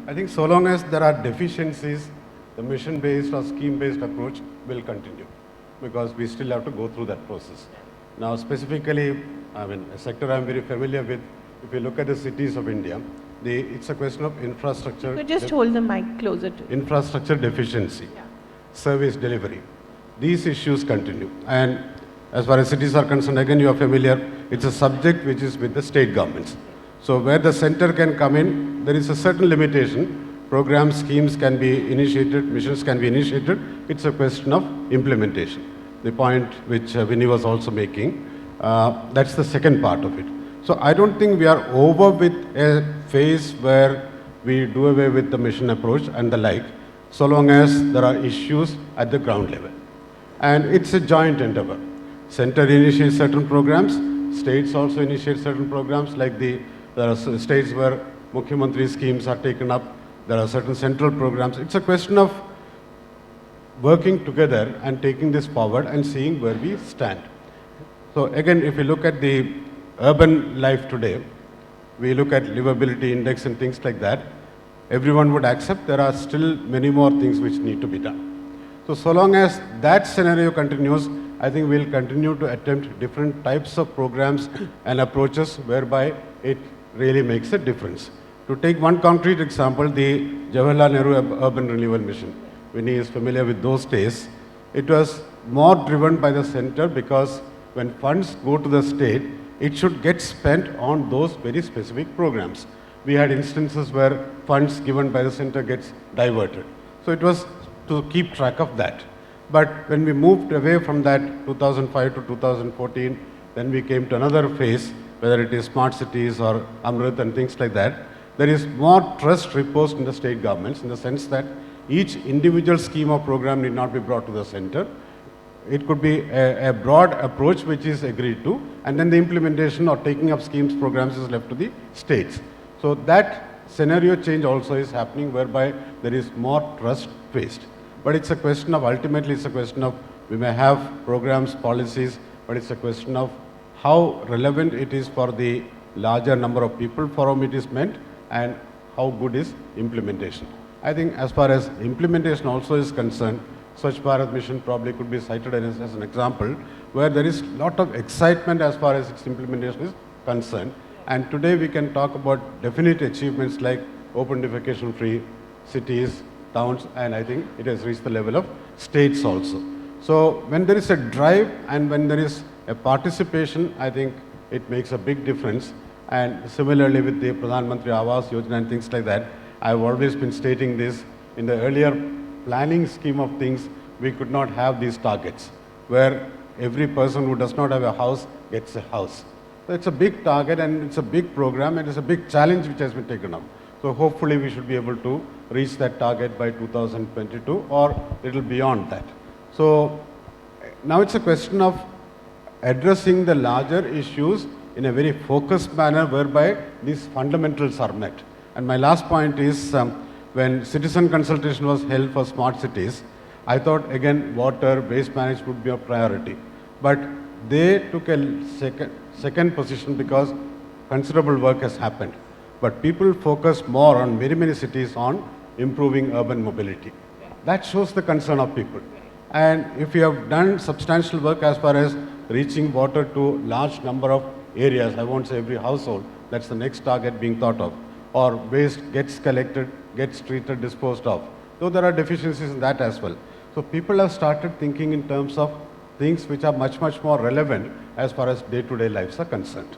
I think so long as there are deficiencies, the mission-based or scheme-based approach will continue because we still have to go through that process. Now, specifically, I mean, a sector I'm very familiar with, if you look at the cities of India, it's a question of infrastructure. You could just hold the mic closer to you. Infrastructure deficiency, service delivery. These issues continue. And as far as cities are concerned, again, you are familiar, it's a subject which is with the state governments. So where the center can come in, there is a certain limitation. Programs, schemes can be initiated, missions can be initiated. It's a question of implementation. The point which Vinny was also making, that's the second part of it. So I don't think we are over with a phase where we do away with the mission approach and the like, so long as there are issues at the ground level. And it's a joint endeavor. Center initiates certain programs, states also initiate certain programs, like there are states where Mukhyamantri schemes are taken up, there are certain central programs. It's a question of working together and taking this forward and seeing where we stand. So again, if you look at the urban life today, we look at livability index and things like that, everyone would accept there are still many more things which need to be done. So long as that scenario continues, I think we'll continue to attempt different types of programs and approaches whereby it really makes a difference. To take one concrete example, the Jawaharlal Nehru Urban Renewal Mission. Vinny is familiar with those days. It was more driven by the center because when funds go to the state, it should get spent on those very specific programs. We had instances where funds given by the center gets diverted. So it was to keep track of that. But when we moved away from that 2005 to 2014, then we came to another phase, whether it is smart cities or Amrit and things like that. There is more trust reposed in the state governments in the sense that each individual scheme or program need not be brought to the center. It could be a broad approach which is agreed to, and then the implementation or taking up schemes, programs is left to the states. So that scenario change also is happening whereby there is more trust faced. But it's a question of, ultimately it's a question of, we may have programs, policies, but it's a question of how relevant it is for the larger number of people for whom it is meant and how good is implementation. I think as far as implementation also is concerned, Swachh Bharat Mission probably could be cited as an example where there is a lot of excitement as far as its implementation is concerned. And today we can talk about definite achievements like open defecation free cities, towns, and I think it has reached the level of states also. So when there is a drive and when there is a participation, I think it makes a big difference. And similarly with the Pradhan Mantri Awas Yojana and things like that, I've always been stating this, in the earlier planning scheme of things, we could not have these targets where every person who does not have a house gets a house. So it's a big target and it's a big program and it's a big challenge which has been taken up. So hopefully we should be able to reach that target by 2022 or a little beyond that. So now it's a question of addressing the larger issues in a very focused manner whereby these fundamentals are met. And my last point is when citizen consultation was held for smart cities, I thought again water, waste management would be a priority. But they took a second position because considerable work has happened. But people focus more on many cities on improving urban mobility. That shows the concern of people. And if you have done substantial work as far as reaching water to large number of areas, I won't say every household, that's the next target being thought of, or waste gets collected, gets treated, disposed of, though there are deficiencies in that as well. So people have started thinking in terms of things which are much more relevant as far as day-to-day lives are concerned.